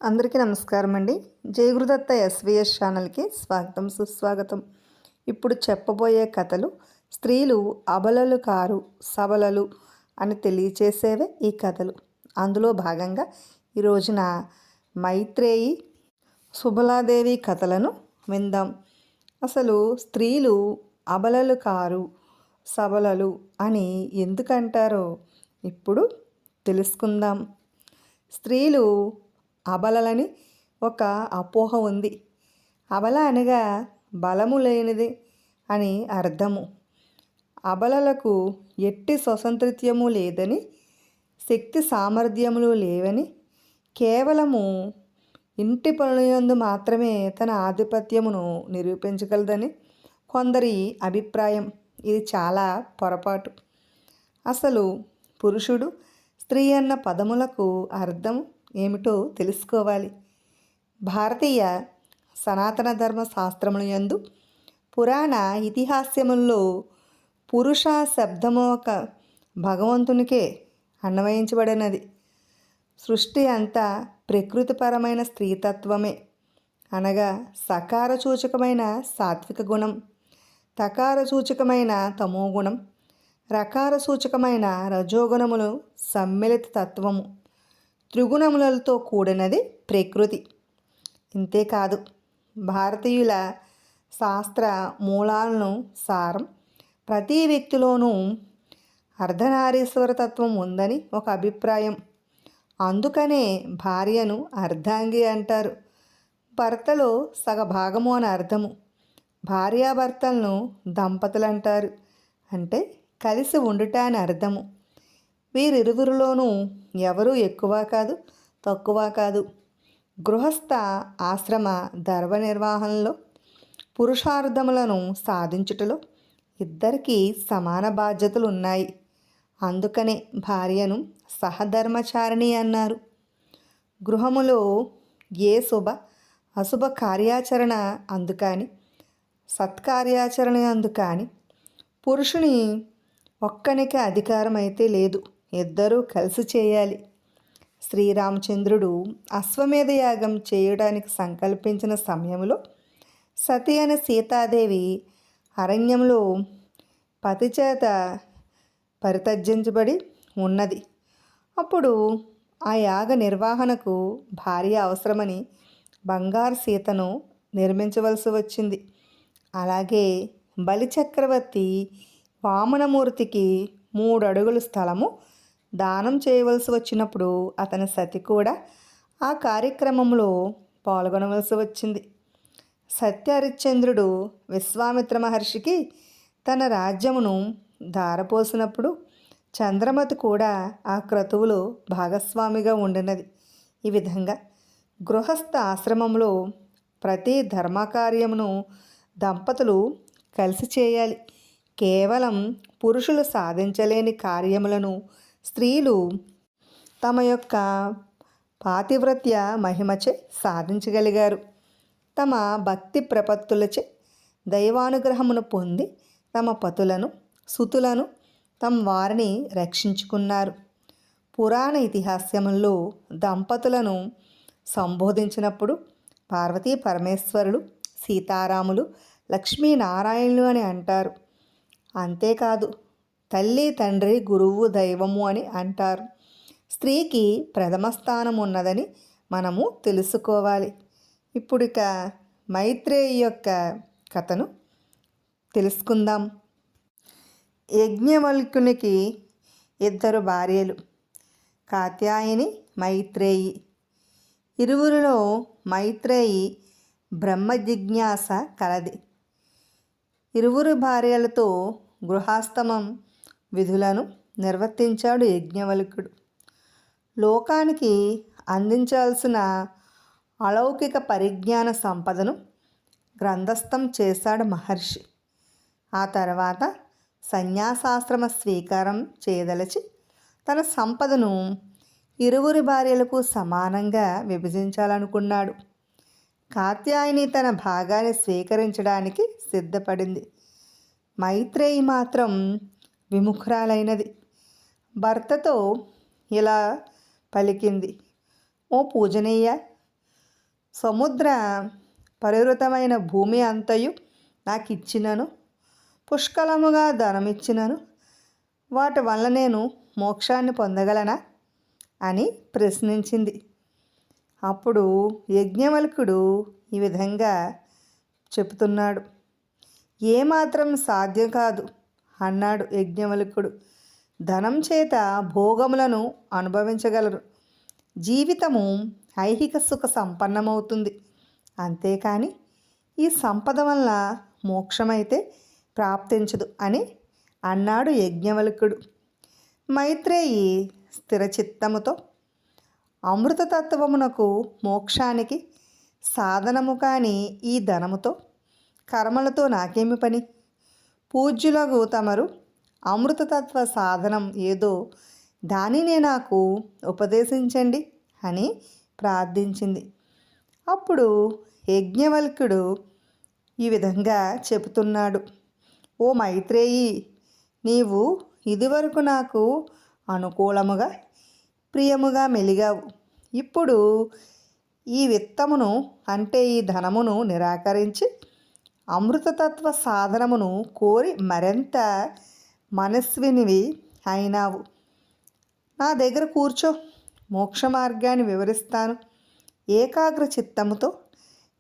అందరికీ నమస్కారం అండి. జయగురుదత్త ఎస్విఎస్ ఛానల్కి స్వాగతం సుస్వాగతం. ఇప్పుడు చెప్పబోయే కథలు స్త్రీలు అబలలు కారు సబలలు అని తెలియచేసేవే ఈ కథలు. అందులో భాగంగా ఈ రోజున మైత్రేయి సుబలాదేవి కథలను విందాం. అసలు స్త్రీలు అబలలు కారు సబలలు అని ఎందుకంటారో ఇప్పుడు తెలుసుకుందాం. స్త్రీలు అబలలని ఒక అపోహ ఉంది. అబల అనగా బలము లేనిది అని అర్థము. అబలలకు ఎట్టి స్వతంత్రత్వము లేదని, శక్తి సామర్థ్యములు లేవని, కేవలము ఇంటి పనులందు మాత్రమే తన ఆధిపత్యమును నిరూపించగలదని కొందరి అభిప్రాయం. ఇది చాలా పొరపాటు. అసలు పురుషుడు స్త్రీ అన్న పదములకు అర్థం ఏమిటో తెలుసుకోవాలి. భారతీయ సనాతన ధర్మ శాస్త్రముల యందు పురాణ ఇతిహాస్యముల్లో పురుష శబ్దము ఒక భగవంతునికే అన్వయించబడినది. సృష్టి అంతా ప్రకృతిపరమైన స్త్రీతత్వమే, అనగా సకార సూచకమైన సాత్విక గుణం, తకార సూచకమైన తమో గుణం, రకార సూచకమైన రజోగుణములు సమ్మిళిత తత్వము, త్రిగుణములతో కూడినది ప్రకృతి. ఇంతేకాదు, భారతీయుల శాస్త్ర మూలాలను సారం ప్రతి వ్యక్తిలోనూ అర్ధనారీశ్వర తత్వం ఉందని ఒక అభిప్రాయం. అందుకనే భార్యను అర్ధాంగి అంటారు. భర్తలో సగభాగము అని అర్థము. భార్యాభర్తలను దంపతులు అంటారు. అంటే కలిసి ఉండుట అని అర్థము. వీరిరువురిలోనూ ఎవరూ ఎక్కువ కాదు, తక్కువ కాదు. గృహస్థ ఆశ్రమ ధర్మ నిర్వహణలో, పురుషార్థములను సాధించుటలో ఇద్దరికీ సమాన బాధ్యతలు ఉన్నాయి. అందుకనే భార్యను సహధర్మచారిణి అన్నారు. గృహములో ఏ శుభ అశుభ కార్యాచరణ అందుకని, సత్కార్యాచరణ అందుకని పురుషుని ఒక్కనికి అధికారం అయితే లేదు, ఇద్దరూ కలిసి చేయాలి. శ్రీరామచంద్రుడు అశ్వమేధ యాగం చేయడానికి సంకల్పించిన సమయంలో సతి అనే సీతాదేవి అరణ్యంలో పతిచేత పరిత్యజించబడి ఉన్నది. అప్పుడు ఆ యాగ నిర్వహణకు భార్య అవసరమని బంగారు సీతను నిర్మించవలసి వచ్చింది. అలాగే బలిచక్రవర్తి వామనమూర్తికి 3 అడుగుల స్థలము దానం చేయవలసి వచ్చినప్పుడు అతని సతి కూడా ఆ కార్యక్రమంలో పాల్గొనవలసి వచ్చింది. సత్యహరిశ్చంద్రుడు విశ్వామిత్ర మహర్షికి తన రాజ్యమును ధారపోసినప్పుడు చంద్రమతి కూడా ఆ క్రతువులో భాగస్వామిగా ఉండినది. ఈ విధంగా గృహస్థ ఆశ్రమంలో ప్రతి ధర్మకార్యమును దంపతులు కలిసి చేయాలి. కేవలం పురుషులు సాధించలేని కార్యములను స్త్రీలు తమ యొక్క పాతివ్రత్య మహిమచే సాధించగలిగారు. తమ భక్తి ప్రపత్తులచే దైవానుగ్రహమును పొంది తమ పతులను సుతులను తమ వారిని రక్షించుకున్నారు. పురాణ ఇతిహాస్యముల్లో దంపతులను సంబోధించినప్పుడు పార్వతీ పరమేశ్వరులు, సీతారాములు, లక్ష్మీనారాయణులు అని అంటారు. అంతేకాదు, తల్లి తండ్రి గురువు దైవము అని అంటారు. స్త్రీకి ప్రథమ స్థానం ఉన్నదని మనము తెలుసుకోవాలి. ఇప్పుడిక మైత్రేయి యొక్క కథను తెలుసుకుందాం. యజ్ఞవల్కునికి 2 భార్యలు, కాత్యాయని, మైత్రేయి. ఇరువురిలో మైత్రేయి బ్రహ్మ జిజ్ఞాస కలది. ఇరువురు భార్యలతో గృహాస్తమం విధులను నిర్వర్తించాడు యజ్ఞవల్కుడు. లోకానికి అందించాల్సిన అలౌకిక పరిజ్ఞాన సంపదను గ్రంథస్థం చేశాడు మహర్షి. ఆ తర్వాత సన్యాసాశ్రమ స్వీకారం చేయదలచి తన సంపదను ఇరువురి భార్యలకు సమానంగా విభజించాలనుకున్నాడు. కాత్యాయని తన భాగాన్ని స్వీకరించడానికి సిద్ధపడింది. మైత్రేయి మాత్రం విముఖురాలైనది. భర్తతో ఇలా పలికింది: ఓ పూజనీయ, సముద్ర పరివృతమైన భూమి అంతయు నాకు ఇచ్చినను, పుష్కలముగా ధనమిచ్చినను వాటి వల్ల నేను మోక్షాన్ని పొందగలనా అని ప్రశ్నించింది. అప్పుడు యజ్ఞవల్కుడు ఈ విధంగా చెబుతున్నాడు. ఏమాత్రం సాధ్యం కాదు అన్నాడు యజ్ఞవల్కుడు. ధనం చేత భోగములను అనుభవించగలరు. జీవితము ఐహిక సుఖ సంపన్నమవుతుంది. అంతేకాని ఈ సంపద వల్ల మోక్షమైతే ప్రాప్తించదు అని అన్నాడు యజ్ఞవల్కుడు. మైత్రేయి స్థిరచిత్తముతో అమృతతత్వమునకు మోక్షానికి సాధనము కాని ఈ ధనముతో కర్మలతో నాకేమి పని? పూజ్యులకు తమరు అమృతతత్వ సాధనం ఏదో దానినే నాకు ఉపదేశించండి అని ప్రార్థించింది. అప్పుడు యజ్ఞవల్కుడు ఈ విధంగా చెబుతున్నాడు. ఓ మైత్రేయి, నీవు ఇదివరకు నాకు అనుకూలముగా ప్రియముగా మెలిగావు. ఇప్పుడు ఈ విత్తమును అంటే ఈ ధనమును నిరాకరించి అమృతతత్వ సాధనమును కోరి మరింత మనస్వినివి అయినావు. నా దగ్గర కూర్చో, మోక్ష మార్గాన్ని వివరిస్తాను. ఏకాగ్ర చిత్తముతో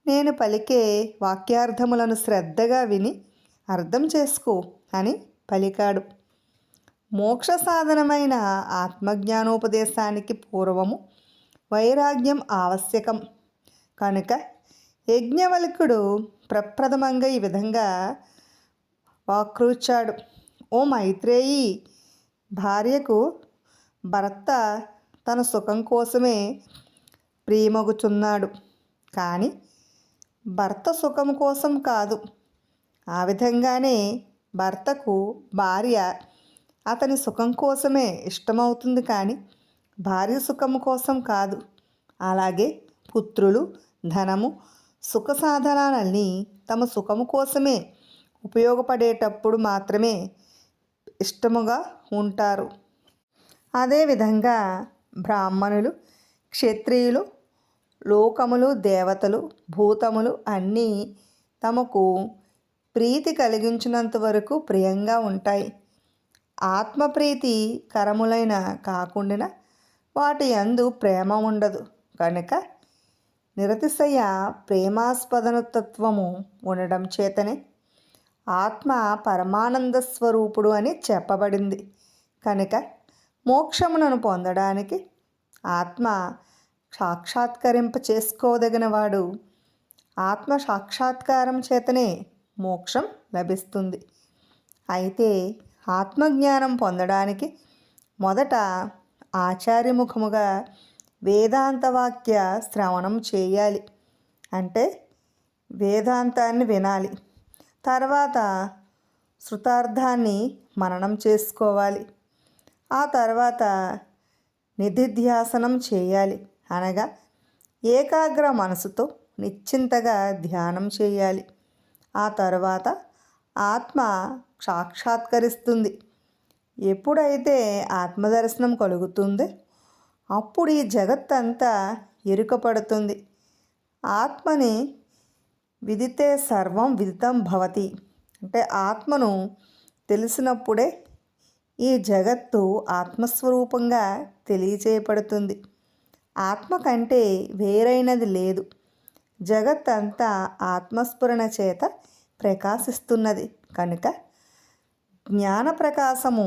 నేను పలికే వాక్యార్థములను శ్రద్ధగా విని అర్థం చేసుకో అని పలికాడు. మోక్ష సాధనమైన ఆత్మజ్ఞానోపదేశానికి పూర్వము వైరాగ్యం ఆవశ్యకం కనుక యజ్ఞవల్కుడు ప్రప్రథమంగా ఈ విధంగా వాక్రుచ్చాడు. ఓ మైత్రేయి, భార్యకు భర్త తన సుఖం కోసమే ప్రియమగుచున్నాడు, కానీ భర్త సుఖం కోసం కాదు. ఆ విధంగానే భర్తకు భార్య అతని సుఖం కోసమే ఇష్టమవుతుంది, కానీ భార్య సుఖం కోసం కాదు. అలాగే పుత్రులు ధనము సుఖ సాధనాలన్నీ తమ సుఖము కోసమే ఉపయోగపడేటప్పుడు మాత్రమే ఇష్టముగా ఉంటారు. అదేవిధంగా బ్రాహ్మణులు, క్షత్రియులు, లోకములు, దేవతలు, భూతములు అన్నీ తమకు ప్రీతి కలిగించినంత వరకు ప్రియంగా ఉంటాయి. ఆత్మప్రీతి కరములైన కాకుండా వాటి యందు ప్రేమ ఉండదు కనుక నిరతిశయ ప్రేమాస్పదనతత్వము ఉండడం చేతనే ఆత్మ పరమానంద స్వరూపుడు అని చెప్పబడింది. కనుక మోక్షమునను పొందడానికి ఆత్మ సాక్షాత్కరింప చేసుకోదగినవాడు. ఆత్మ సాక్షాత్కారం చేతనే మోక్షం లభిస్తుంది. అయితే ఆత్మజ్ఞానం పొందడానికి మొదట ఆచార్యముఖముగా వేదాంతవాక్య శ్రవణం చేయాలి. అంటే వేదాంతాన్ని వినాలి. తర్వాత శృతార్థాన్ని మననం చేసుకోవాలి. ఆ తర్వాత నిధిధ్యాసనం చేయాలి. అనగా ఏకాగ్ర మనసుతో నిశ్చింతగా ధ్యానం చేయాలి. ఆ తర్వాత ఆత్మ సాక్షాత్కరిస్తుంది. ఎప్పుడైతే ఆత్మదర్శనం కలుగుతుందో అప్పుడు ఈ జగత్తంతా ఎరుకపడుతుంది. ఆత్మని విదితే సర్వం విదితం భవతి. అంటే ఆత్మను తెలిసినప్పుడే ఈ జగత్తు ఆత్మస్వరూపంగా తెలియచేయబడుతుంది. ఆత్మ కంటే వేరైనది లేదు. జగత్తంతా ఆత్మస్ఫురణ చేత ప్రకాశిస్తున్నది కనుక జ్ఞాన ప్రకాశము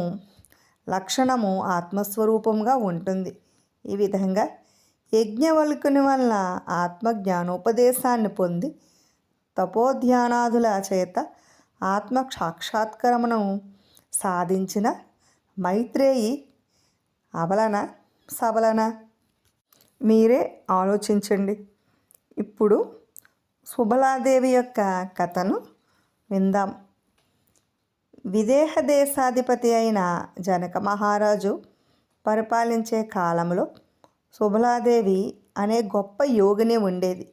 లక్షణము ఆత్మస్వరూపంగా ఉంటుంది. ఈ విధంగా యజ్ఞవల్కుని వలన ఆత్మజ్ఞానోపదేశాన్ని పొంది తపోధ్యానాదుల చేత ఆత్మ సాక్షాత్కరమును సాధించిన మైత్రేయి అబలన సబలన మీరే ఆలోచించండి. ఇప్పుడు సుబలాదేవి యొక్క కథను విందాం. విదేహ దేశాధిపతి అయిన జనక మహారాజు పరిపాలించే కాలంలో సుబలాదేవి అనే గొప్ప యోగిని ఉండేది.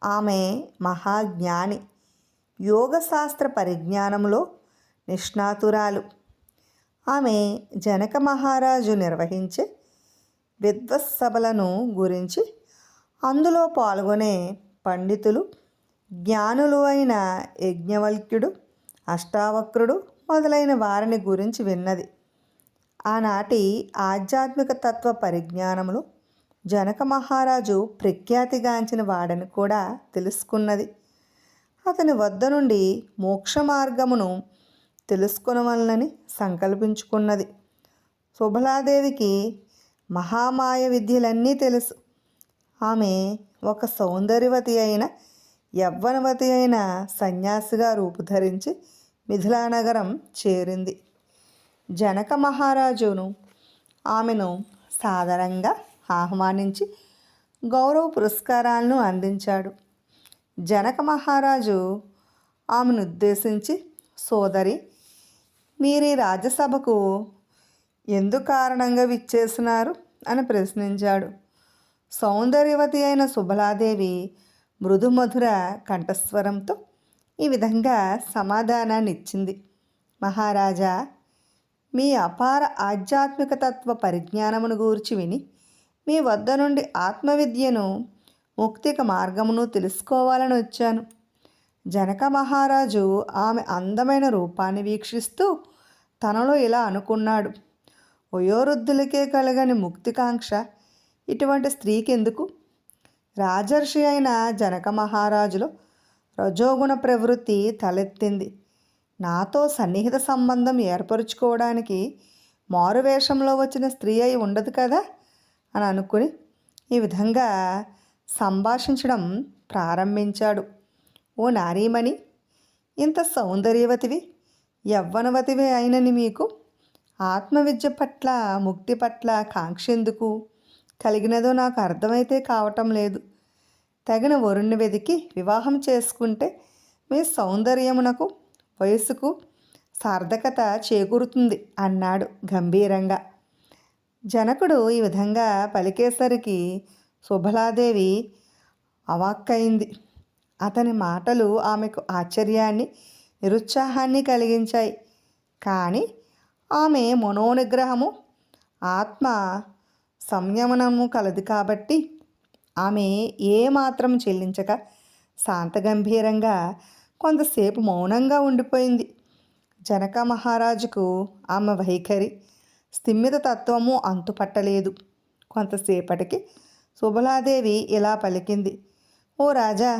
ఆమె మహాజ్ఞాని, యోగశాస్త్ర పరిజ్ఞానంలో నిష్ణాతురాలు. ఆమె జనక మహారాజు నిర్వహించే విద్వత్సభలను గురించి అందులో పాల్గొనే పండితులు జ్ఞానులు అయిన యజ్ఞవల్క్యుడు, అష్టావక్రుడు మొదలైన వారిని గురించి విన్నది. ఆనాటి ఆధ్యాత్మిక తత్వ పరిజ్ఞానములు జనక మహారాజు ప్రఖ్యాతిగాంచిన వాడని కూడా తెలుసుకున్నది. అతని వద్ద నుండి మోక్ష మార్గమును తెలుసుకొనవలనని సంకల్పించుకున్నది. సుబలాదేవికి మహామాయ విద్యలన్నీ తెలుసు. ఆమె ఒక సౌందర్యవతి అయిన యవ్వనవతి అయిన సన్యాసిగా రూపుధరించి మిథిలానగరం చేరింది. జనక మహారాజును ఆమెను సాదరంగా ఆహ్వానించి గౌరవ పురస్కారాలను అందించాడు. జనక మహారాజు ఆమెను ఉద్దేశించి, సోదరి, మీరు ఈ రాజ్యసభకు ఎందుకు కారణంగా విచ్చేసినారు అని ప్రశ్నించాడు. సౌందర్యవతి అయిన సుబలాదేవి మృదుమధుర కంఠస్వరంతో ఈ విధంగా సమాధానాన్ని ఇచ్చింది. మహారాజా, మీ అపార ఆధ్యాత్మిక తత్వ పరిజ్ఞానమును గూర్చి విని మీ వద్ద నుండి ఆత్మవిద్యను, ముక్తిక మార్గమును తెలుసుకోవాలని వచ్చాను. జనక మహారాజు ఆమె అందమైన రూపాన్ని వీక్షిస్తూ తనలో ఇలా అనుకున్నాడు. వయోవృద్ధులకే కలగని ముక్తికాంక్ష ఇటువంటి స్త్రీకెందుకు? రాజర్షి అయిన జనక మహారాజులో రజోగుణ ప్రవృత్తి తలెత్తింది. నాతో సన్నిహిత సంబంధం ఏర్పరుచుకోవడానికి మారువేషంలో వచ్చిన స్త్రీ అయి ఉండదు కదా అని అనుకుని ఈ విధంగా సంభాషించడం ప్రారంభించాడు. ఓ నారీమణి, ఇంత సౌందర్యవతివి, యవ్వనవతివి అయినని మీకు ఆత్మవిద్య పట్ల, ముక్తి పట్ల కాంక్ష ఎందుకు కలిగినదో నాకు అర్థమైతే కావటం లేదు. తగిన వరుణ్ణి వెదికి వివాహం చేసుకుంటే మీ సౌందర్యమునకు, వయసుకు సార్థకత చేకూరుతుంది అన్నాడు గంభీరంగా. జనకుడు ఈ విధంగా పలికేసరికి సుబలాదేవి అవాక్కయింది. అతని మాటలు ఆమెకు ఆశ్చర్యాన్ని, నిరుత్సాహాన్ని కలిగించాయి. కానీ ఆమె మనోనిగ్రహము, ఆత్మ సంయమనము కలది కాబట్టి ఆమె ఏమాత్రం చెల్లించక శాంతగంభీరంగా కొంతసేపు మౌనంగా ఉండిపోయింది. జనక మహారాజుకు ఆమె వైఖరి, స్థిమిత తత్వము అంతుపట్టలేదు. కొంతసేపటికి సుబలాదేవి ఇలా పలికింది. ఓ రాజా,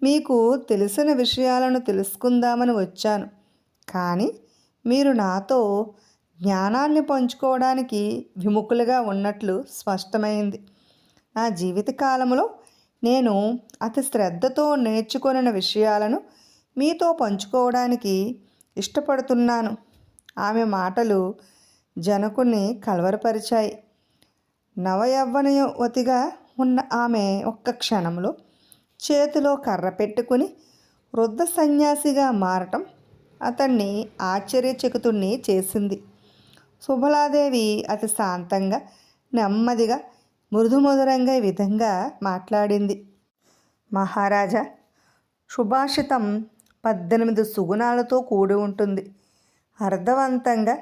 మీకు తెలిసిన విషయాలను తెలుసుకుందామని వచ్చాను. కానీ మీరు నాతో జ్ఞానాన్ని పంచుకోవడానికి విముఖులుగా ఉన్నట్లు స్పష్టమైంది. నా జీవితకాలంలో నేను అతి శ్రద్ధతో నేర్చుకొనిన విషయాలను మీతో పంచుకోవడానికి ఇష్టపడుతున్నాను. ఆమె మాటలు జనకుని కలవరపరిచాయి. నవయవ్వనవతిగా ఉన్న ఆమె ఒక్క క్షణంలో చేతిలో కర్ర పెట్టుకుని వృద్ధ సన్యాసిగా మారటం అతన్ని ఆశ్చర్యచకితుణ్ణి చేసింది. సుబలాదేవి అతి శాంతంగా, నెమ్మదిగా, మృదుమధురంగా ఈ విధంగా మాట్లాడింది. మహారాజా, సుభాషితం 18 సుగుణాలతో కూడి ఉంటుంది. అర్థవంతంగా,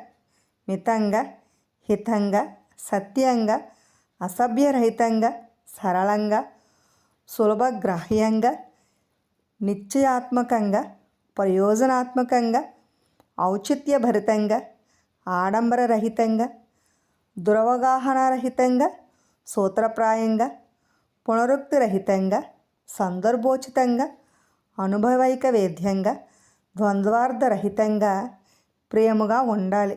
మితంగా, హితంగా, సత్యంగా, అసభ్యరహితంగా, సరళంగా, సులభగ్రాహ్యంగా, నిశ్చయాత్మకంగా, ప్రయోజనాత్మకంగా, ఔచిత్యభరితంగా, ఆడంబరరహితంగా, దురవగాహనరహితంగా, సూత్రప్రాయంగా, పునరుక్తిరహితంగా, సందర్భోచితంగా, అనుభవైక వేద్యంగా, ద్వంద్వార్థరహితంగా, ప్రేమగా ఉండాలి.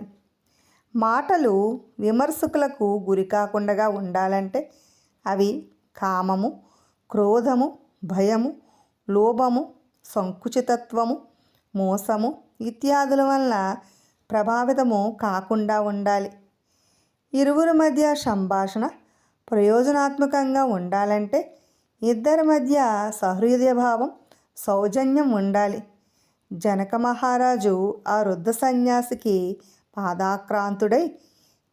మాటలు విమర్శకులకు గురి కాకుండా ఉండాలంటే అవి కామము, క్రోధము, భయము, లోభము, సంకుచితత్వము, మోసము ఇత్యాదుల వలన ప్రభావితము కాకుండా ఉండాలి. ఇరువురి మధ్య సంభాషణ ప్రయోజనాత్మకంగా ఉండాలంటే ఇద్దరి మధ్య సహృదయభావం, సౌజన్యం ఉండాలి. జనక మహారాజు ఆ వృద్ధ సన్యాసికి పాదాక్రాంతుడై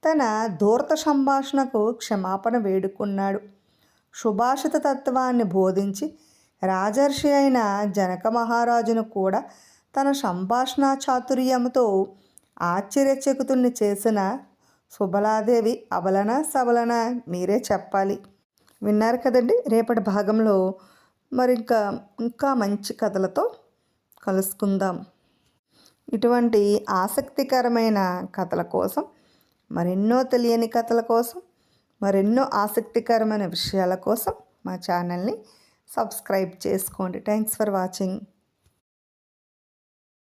తన ధూర్త సంభాషణకు క్షమాపణ వేడుకున్నాడు. సుభాషిత తత్వాన్ని బోధించి రాజర్షి అయిన జనక మహారాజును కూడా తన సంభాషణ చాతుర్యంతో ఆశ్చర్యచకితుణ్ణి చేసిన సుబలాదేవి అబలన సబలన మీరే చెప్పాలి. విన్నారు కదండి. రేపటి భాగంలో మరి ఇంకా మంచి కథలతో కలుసుకుందాం. ఇటువంటి ఆసక్తికరమైన కథల కోసం, మరెన్నో తెలియని కథల కోసం, మరెన్నో ఆసక్తికరమైన విషయాల కోసం మా ఛానల్ని సబ్స్క్రైబ్ చేసుకోండి. Thanks for watching.